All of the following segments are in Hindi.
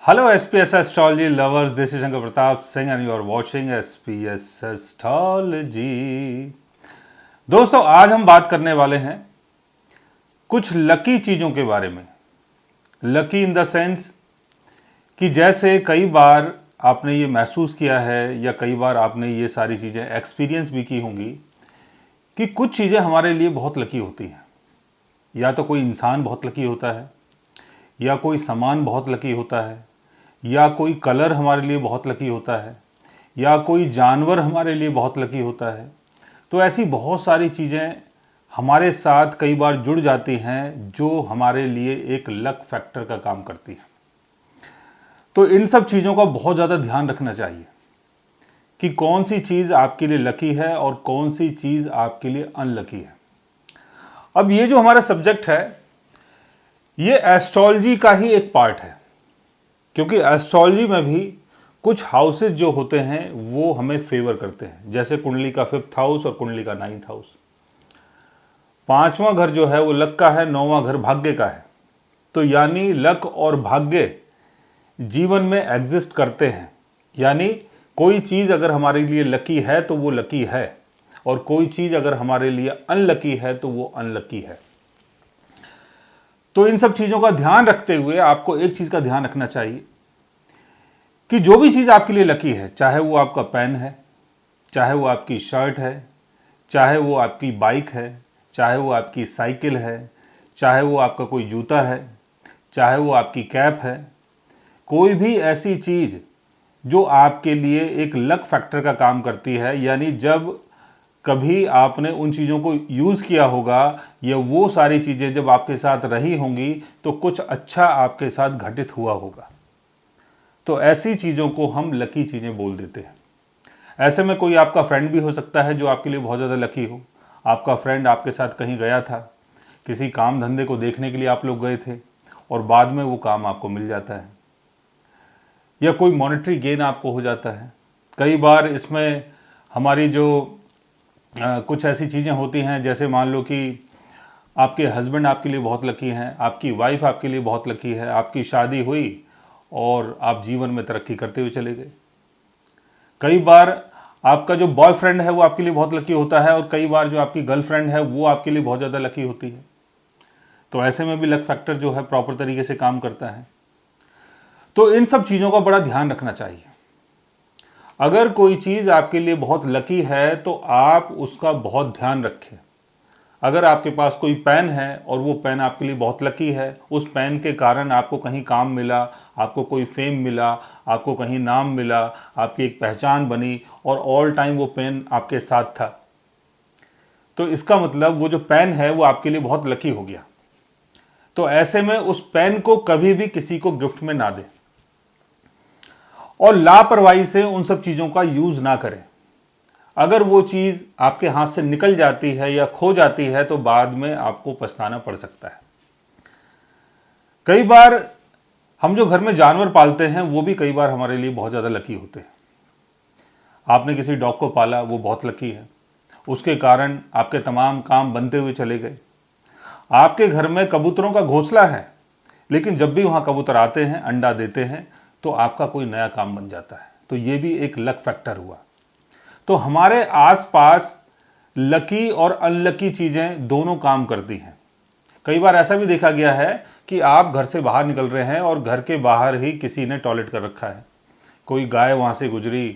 Hello SPS astrology lovers, this is Shankar Pratap Singh and you are watching SPS astrology। दोस्तों आज हम बात करने वाले हैं कुछ लकी चीज़ों के बारे में। लकी इन द सेंस कि जैसे कई बार आपने ये महसूस किया है या कई बार आपने ये सारी चीज़ें एक्सपीरियंस भी की होंगी कि कुछ चीज़ें हमारे लिए बहुत लकी होती हैं। या तो कोई इंसान बहुत लकी होता है, या कोई सामान बहुत लकी होता है, या कोई कलर हमारे लिए बहुत लकी होता है, या कोई जानवर हमारे लिए बहुत लकी होता है। तो ऐसी बहुत सारी चीज़ें हमारे साथ कई बार जुड़ जाती हैं जो हमारे लिए एक लक फैक्टर का काम करती है। तो इन सब चीज़ों का बहुत ज़्यादा ध्यान रखना चाहिए कि कौन सी चीज़ आपके लिए लकी है और कौन सी चीज़ आपके लिए अनलकी है। अब ये जो हमारा सब्जेक्ट है ये एस्ट्रोलॉजी का ही एक पार्ट है, क्योंकि एस्ट्रोलॉजी में भी कुछ हाउसेस जो होते हैं वो हमें फेवर करते हैं। जैसे कुंडली का 5th हाउस और कुंडली का 9th हाउस। 5वां घर जो है वो लक का है, 9वां घर भाग्य का है। तो यानी लक और भाग्य जीवन में एग्जिस्ट करते हैं। यानी कोई चीज़ अगर हमारे लिए लकी है तो वो लकी है, और कोई चीज़ अगर हमारे लिए अनलकी है तो वो अनलकी है। तो इन सब चीज़ों का ध्यान रखते हुए आपको एक चीज़ का ध्यान रखना चाहिए कि जो भी चीज़ आपके लिए लकी है, चाहे वो आपका पेन है, चाहे वो आपकी शर्ट है, चाहे वो आपकी बाइक है, चाहे वो आपकी साइकिल है, चाहे वो आपका कोई जूता है, चाहे वो आपकी कैप है, कोई भी ऐसी चीज़ जो आपके लिए एक लक फैक्टर का काम करती है, यानी जब कभी आपने उन चीज़ों को यूज़ किया होगा या वो सारी चीज़ें जब आपके साथ रही होंगी तो कुछ अच्छा आपके साथ घटित हुआ होगा। तो ऐसी चीज़ों को हम लकी चीज़ें बोल देते हैं। ऐसे में कोई आपका फ्रेंड भी हो सकता है जो आपके लिए बहुत ज़्यादा लकी हो। आपका फ्रेंड आपके साथ कहीं गया था, किसी काम धंधे को देखने के लिए आप लोग गए थे और बाद में वो काम आपको मिल जाता है, या कोई मॉनेटरी गेन आपको हो जाता है। कई बार इसमें हमारी जो कुछ ऐसी चीज़ें होती हैं, जैसे मान लो कि आपके हस्बैंड आपके लिए बहुत लकी हैं, आपकी वाइफ आपके लिए बहुत लकी है, आपकी शादी हुई और आप जीवन में तरक्की करते हुए चले गए। कई बार आपका जो बॉयफ्रेंड है वो आपके लिए बहुत लकी होता है, और कई बार जो आपकी गर्लफ्रेंड है वो आपके लिए बहुत ज़्यादा लकी होती है। तो ऐसे में भी लक फैक्टर जो है प्रॉपर तरीके से काम करता है। तो इन सब चीज़ों का बड़ा ध्यान रखना चाहिए। अगर कोई चीज़ आपके लिए बहुत लकी है तो आप उसका बहुत ध्यान रखें। अगर आपके पास कोई पेन है और वो पेन आपके लिए बहुत लकी है, उस पेन के कारण आपको कहीं काम मिला, आपको कोई फेम मिला, आपको कहीं नाम मिला, आपकी एक पहचान बनी और ऑल टाइम वो पेन आपके साथ था, तो इसका मतलब वो जो पेन है वो आपके लिए बहुत लकी हो गया। तो ऐसे में उस पेन को कभी भी किसी को गिफ्ट में ना दें और लापरवाही से उन सब चीज़ों का यूज़ ना करें। अगर वो चीज़ आपके हाथ से निकल जाती है या खो जाती है तो बाद में आपको पछताना पड़ सकता है। कई बार हम जो घर में जानवर पालते हैं वो भी कई बार हमारे लिए बहुत ज़्यादा लकी होते हैं। आपने किसी डॉग को पाला, वो बहुत लकी है, उसके कारण आपके तमाम काम बनते हुए चले गए। आपके घर में कबूतरों का घोंसला है, लेकिन जब भी वहाँ कबूतर आते हैं, अंडा देते हैं, तो आपका कोई नया काम बन जाता है। तो ये भी एक लक फैक्टर हुआ। तो हमारे आसपास लकी और अनलकी चीज़ें दोनों काम करती हैं। कई बार ऐसा भी देखा गया है कि आप घर से बाहर निकल रहे हैं और घर के बाहर ही किसी ने टॉयलेट कर रखा है। कोई गाय वहाँ से गुजरी,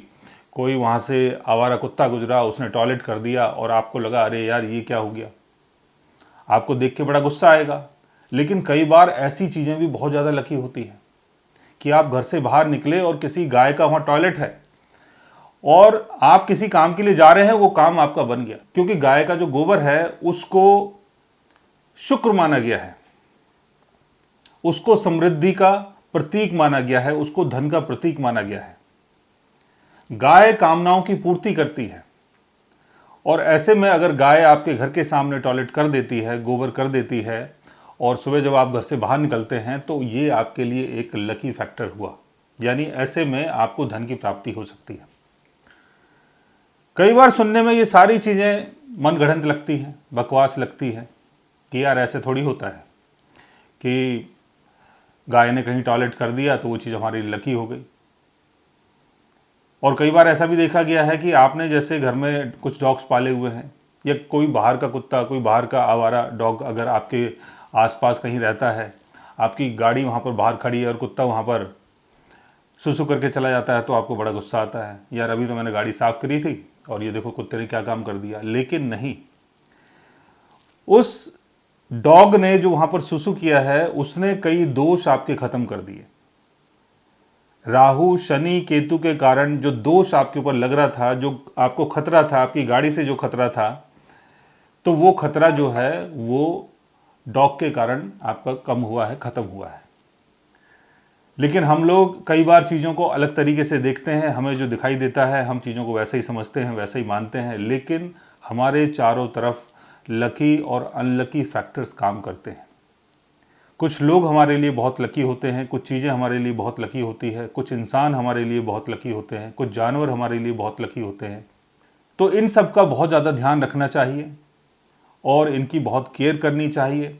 कोई वहाँ से आवारा कुत्ता गुजरा, उसने टॉयलेट कर दिया और आपको लगा अरे यार ये क्या हो गया। आपको देख के बड़ा गुस्सा आएगा। लेकिन कई बार ऐसी चीज़ें भी बहुत ज़्यादा लकी होती हैं कि आप घर से बाहर निकले और किसी गाय का वहाँ टॉयलेट है और आप किसी काम के लिए जा रहे हैं, वो काम आपका बन गया, क्योंकि गाय का जो गोबर है उसको शुक्र माना गया है, उसको समृद्धि का प्रतीक माना गया है, उसको धन का प्रतीक माना गया है। गाय कामनाओं की पूर्ति करती है, और ऐसे में अगर गाय आपके घर के सामने टॉयलेट कर देती है, गोबर कर देती है, और सुबह जब आप घर से बाहर निकलते हैं तो ये आपके लिए एक लकी फैक्टर हुआ। यानी ऐसे में आपको धन की प्राप्ति हो सकती है। कई बार सुनने में ये सारी चीज़ें मनगढ़ंत लगती हैं, बकवास लगती है कि यार ऐसे थोड़ी होता है कि गाय ने कहीं टॉयलेट कर दिया तो वो चीज़ हमारे लिए लकी हो गई। और कई बार ऐसा भी देखा गया है कि आपने जैसे घर में कुछ डॉग्स पाले हुए हैं या कोई बाहर का कुत्ता, कोई बाहर का आवारा डॉग अगर आपके आसपास कहीं रहता है, आपकी गाड़ी वहाँ पर बाहर खड़ी है और कुत्ता वहाँ पर सुसु करके चला जाता है, तो आपको बड़ा गुस्सा आता है, यार अभी तो मैंने गाड़ी साफ़ करी थी और ये देखो कुत्ते ने क्या काम कर दिया। लेकिन नहीं, उस डॉग ने जो वहाँ पर सुसु किया है उसने कई दोष आपके ख़त्म कर दिए। राहु शनि केतु के कारण जो दोष आपके ऊपर लग रहा था, जो आपको खतरा था, आपकी गाड़ी से जो खतरा था, तो वो खतरा जो है वो डॉग के कारण आपका कम हुआ है, ख़त्म हुआ है। लेकिन हम लोग कई बार चीज़ों को अलग तरीके से देखते हैं, हमें जो दिखाई देता है हम चीज़ों को वैसे ही समझते हैं, वैसे ही मानते हैं, लेकिन हमारे चारों तरफ लकी और अनलकी फैक्टर्स काम करते हैं। कुछ लोग हमारे लिए बहुत लकी होते हैं, कुछ चीज़ें हमारे लिए बहुत लकी होती है, कुछ इंसान हमारे लिए बहुत लकी होते हैं, कुछ जानवर हमारे लिए बहुत लकी होते हैं। तो इन सब का बहुत ज़्यादा ध्यान रखना चाहिए और इनकी बहुत केयर करनी चाहिए।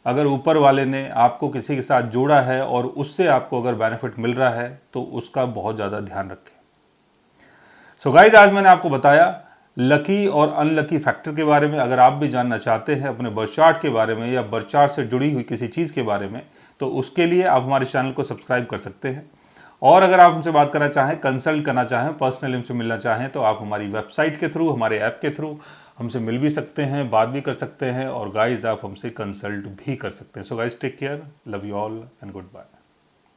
अगर ऊपर वाले ने आपको किसी के साथ जोड़ा है और उससे आपको अगर बेनिफिट मिल रहा है तो उसका बहुत ज़्यादा ध्यान रखें। सो गाइज, आज मैंने आपको बताया लकी और अनलकी फैक्टर के बारे में। अगर आप भी जानना चाहते हैं अपने बर्थ चार्ट के बारे में या बर्थ चार्ट से जुड़ी हुई किसी चीज़ के बारे में, तो उसके लिए आप हमारे चैनल को सब्सक्राइब कर सकते हैं। और अगर आप हमसे बात करना चाहें, कंसल्ट करना चाहें, पर्सनली हमसे मिलना चाहें, तो आप हमारी वेबसाइट के थ्रू, हमारे ऐप के थ्रू हमसे मिल भी सकते हैं, बात भी कर सकते हैं और गाइज आप हमसे कंसल्ट भी कर सकते हैं। So guys, take care, love you all and good bye.